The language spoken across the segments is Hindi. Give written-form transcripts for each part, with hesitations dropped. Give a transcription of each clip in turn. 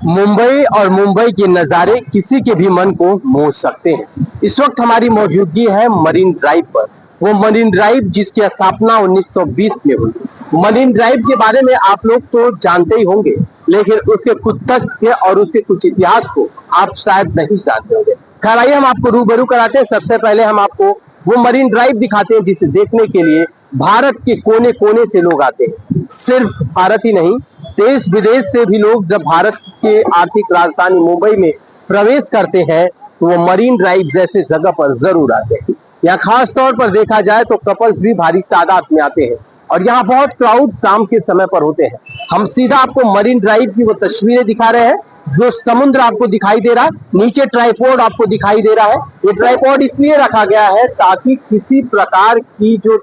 मुंबई और मुंबई के नज़ारे किसी के भी मन को मोह सकते हैं। इस वक्त हमारी मौजूदगी है मरीन ड्राइव पर। वो मरीन ड्राइव जिसकी स्थापना 1920 में हुई। मरीन ड्राइव के बारे में आप लोग तो जानते ही होंगे, लेकिन उसके कुछ तथ्य और उसके कुछ इतिहास को आप शायद नहीं जानते होंगे। खैर, आइए हम आपको रूबरू कराते हैं। सबसे पहले हम आपको वो मरीन ड्राइव दिखाते हैं जिसे देखने के लिए भारत के कोने कोने से लोग आते हैं। सिर्फ भारत ही नहीं, देश विदेश से भी लोग जब भारत के आर्थिक राजधानी मुंबई में प्रवेश करते हैं तो वो मरीन ड्राइव जैसे जगह पर जरूर आते हैं। यहाँ खास तौर पर देखा जाए तो कपल्स भी भारी तादाद में आते हैं और यहाँ बहुत क्राउड शाम के समय पर होते हैं। हम सीधा आपको मरीन ड्राइव की वो तस्वीरें दिखा रहे हैं। जो समुद्र आपको दिखाई दे रहा है, नीचे ट्राइपॉड आपको दिखाई दे रहा है। ये ट्राइपॉड इसलिए रखा गया है ताकि किसी प्रकार की जो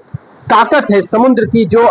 ताकत है समुद्र की, जो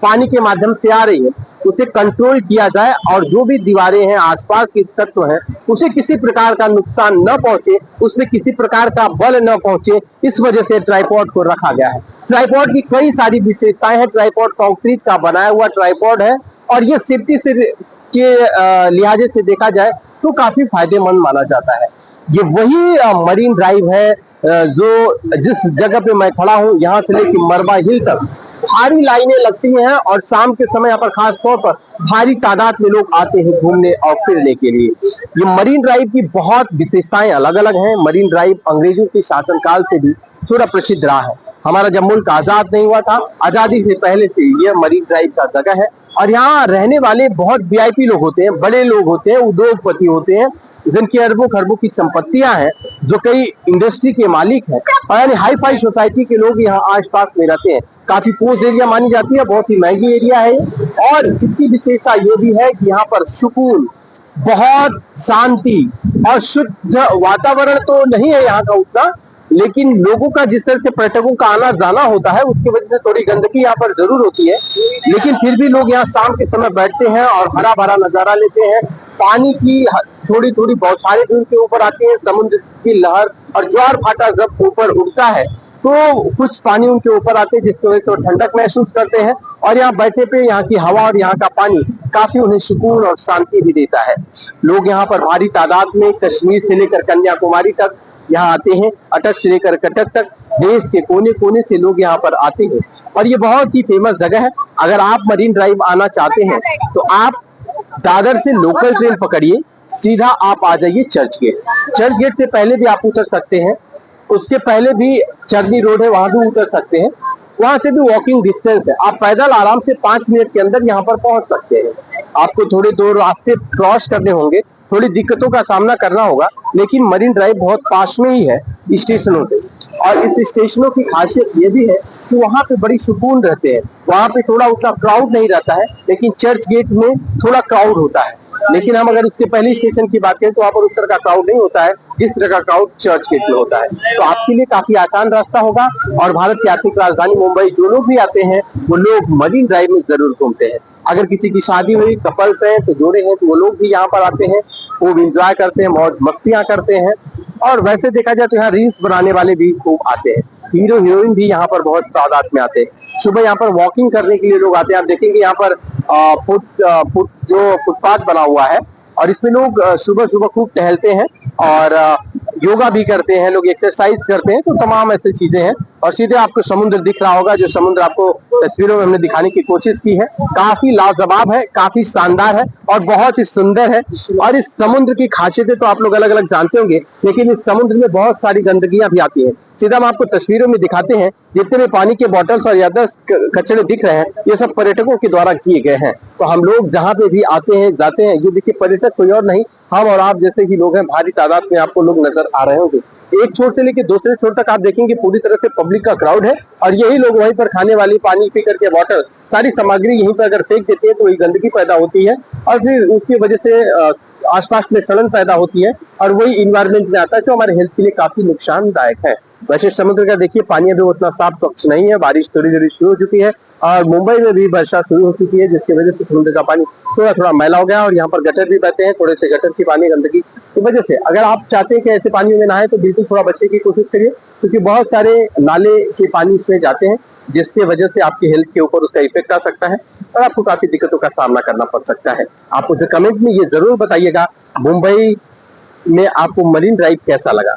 पानी के माध्यम से आ रही है, उसे कंट्रोल किया जाए और जो भी दीवारें हैं, आसपास के तत्व हैं, उसे किसी प्रकार का नुकसान न पहुंचे, उसमें किसी प्रकार का बल न पहुंचे। इस वजह से ट्राइपॉड को रखा गया है। ट्राइपॉड की कई सारी विशेषताएं हैं। ट्राइपॉड कंक्रीट का बनाया हुआ ट्राइपॉड है और ये सेफ्टी से के लिहाजे से देखा जाए तो काफी फायदेमंद माना जाता है। ये वही मरीन ड्राइव है जो जिस जगह पे मैं खड़ा हूँ, यहाँ से लेकर मरबा हिल तक भारी लाइनें लगती हैं और शाम के समय यहाँ पर खास तौर पर भारी तादाद में लोग आते हैं घूमने और फिरने के लिए। ये मरीन ड्राइव की बहुत विशेषताएं अलग अलग हैं। मरीन ड्राइव अंग्रेजों के शासनकाल से भी थोड़ा प्रसिद्ध रहा है। हमारा जब मुल्क आजाद नहीं हुआ था, आजादी से पहले से ये मरीन ड्राइव का जगह है और यहाँ रहने वाले बहुत वीआईपी लोग होते हैं, बड़े लोग होते हैं, उद्योगपति होते हैं, जिनकी अरबों खरबों की संपत्तियां हैं, जो कई इंडस्ट्री के मालिक हैं और यानी हाई फाई सोसाइटी के लोग यहाँ आसपास में रहते हैं। काफी पोस्ट एरिया मानी जाती है, बहुत ही महंगी एरिया है और इसकी विशेषता ये भी है कि यहाँ पर सुकून, बहुत शांति और शुद्ध वातावरण तो नहीं है यहाँ का उतना, लेकिन लोगों का जिस तरह से पर्यटकों का आना जाना होता है उसकी वजह से थोड़ी गंदगी यहाँ पर जरूर होती है, लेकिन फिर भी लोग यहाँ शाम के समय बैठते हैं और हरा भरा नजारा लेते हैं। पानी की थोड़ी थोड़ी बौछारें भी उनके ऊपर आती है। समुद्र की लहर और ज्वार भाटा जब ऊपर उठता है तो कुछ पानी उनके ऊपर आते हैं, जिसकी वजह से वो ठंडक महसूस करते हैं और यहाँ बैठे पे यहाँ की हवा और यहाँ का पानी काफी उन्हें सुकून और शांति भी देता है। लोग यहाँ पर भारी तादाद में कश्मीर से लेकर कन्याकुमारी तक यहाँ आते हैं, अटक से लेकर कटक तक देश के कोने कोने से लोग यहाँ पर आते हैं और ये बहुत ही फेमस जगह है। अगर आप मरीन ड्राइव आना चाहते हैं तो आप दादर से लोकल ट्रेन पकड़िए, सीधा आप आ जाइए चर्च गेट। चर्च गेट से पहले भी आप उतर सकते हैं, उसके पहले भी चरनी रोड है, वहां भी उतर सकते हैं। वहां से भी वॉकिंग डिस्टेंस है, आप पैदल आराम से 5 मिनट के अंदर यहाँ पर पहुंच सकते हैं। आपको थोड़े दो रास्ते क्रॉस करने होंगे, थोड़ी दिक्कतों का सामना करना होगा, लेकिन मरीन ड्राइव बहुत पास में ही है स्टेशनों से। और इस स्टेशनों की खासियत ये भी है कि वहाँ पे बड़ी सुकून रहते हैं। वहाँ पे थोड़ा उतना क्राउड नहीं रहता है, लेकिन चर्च गेट में थोड़ा क्राउड होता है। लेकिन हम अगर उसके पहले स्टेशन की बात करें तो वहाँ पर उस तरह का क्राउड नहीं होता है जिस तरह का क्राउड चर्च गेट में होता है। तो आपके लिए काफी आसान रास्ता होगा और भारत की आर्थिक राजधानी मुंबई जो लोग भी आते हैं वो लोग मरीन ड्राइव में जरूर घूमते हैं। अगर किसी की शादी हुई, कपल्स हैं, तो जोड़े हैं, तो वो लोग भी यहाँ पर आते हैं, खूब इंजॉय करते हैं, मौज मस्तियां करते हैं। और वैसे देखा जाए तो यहाँ रील्स बनाने वाले भी खूब आते हैं। हीरो हीरोइन भी यहाँ पर बहुत तादाद में आते हैं। सुबह यहाँ पर वॉकिंग करने के लिए लोग आते हैं। आप देखेंगे यहाँ पर जो फुटपाथ बना हुआ है और इसमें लोग सुबह सुबह खूब टहलते हैं और योगा भी करते हैं, लोग एक्सरसाइज करते हैं। तो तमाम ऐसी चीजें हैं और सीधे आपको समुद्र दिख रहा होगा, जो समुद्र आपको तस्वीरों में हमने दिखाने की कोशिश की है। काफी लाजवाब है, काफी शानदार है और बहुत ही सुंदर है। और इस समुद्र की खासियतें तो आप लोग अलग अलग जानते होंगे, लेकिन इस समुद्र में बहुत सारी गंदगियां भी आती हैं। सीधा हम आपको तस्वीरों में दिखाते हैं। जितने भी पानी के बॉटल्स और यादव कचरे दिख रहे हैं, ये सब पर्यटकों के द्वारा किए गए हैं। तो हम लोग जहाँ पे भी आते हैं जाते हैं, ये देखिए पर्यटक कोई और नहीं, हम और आप जैसे ही लोग हैं। भारी तादाद में आपको लोग नजर आ रहे होंगे। एक छोर से लेकर दूसरे छोर तक आप देखेंगे पूरी तरह से पब्लिक का क्राउड है और यही लोग वहीं पर खाने वाली, पानी पी करके बॉटल, सारी सामग्री यहीं पर अगर फेंक देते हैं तो वही गंदगी पैदा होती है और फिर उसकी वजह से आसपास में सड़न पैदा होती है और वही इन्वायरमेंट में आता है, जो हमारे हेल्थ के लिए काफी नुकसानदायक है। वैसे समुद्र का देखिए पानी अभी उतना साफ स्वच्छ नहीं है, बारिश थोड़ी थोड़ी शुरू हो चुकी है और मुंबई में भी वर्षा शुरू हो चुकी है, जिसकी वजह से समुद्र का पानी थोड़ा थोड़ा मैला हो गया और यहाँ पर गटर भी बहते हैं। थोड़े से गटर की पानी गंदगी की वजह से अगर आप चाहते हैं कि ऐसे पानी में नहाए तो बिल्कुल थोड़ा बचने की कोशिश करिए, क्योंकि बहुत सारे नाले के पानी इसमें जाते हैं जिसकी वजह से आपकी हेल्थ के ऊपर उसका इफेक्ट आ सकता है और आपको काफी दिक्कतों का सामना करना पड़ सकता है। आप मुझे कमेंट में ये जरूर बताइएगा मुंबई में आपको मरीन ड्राइव कैसा लगा।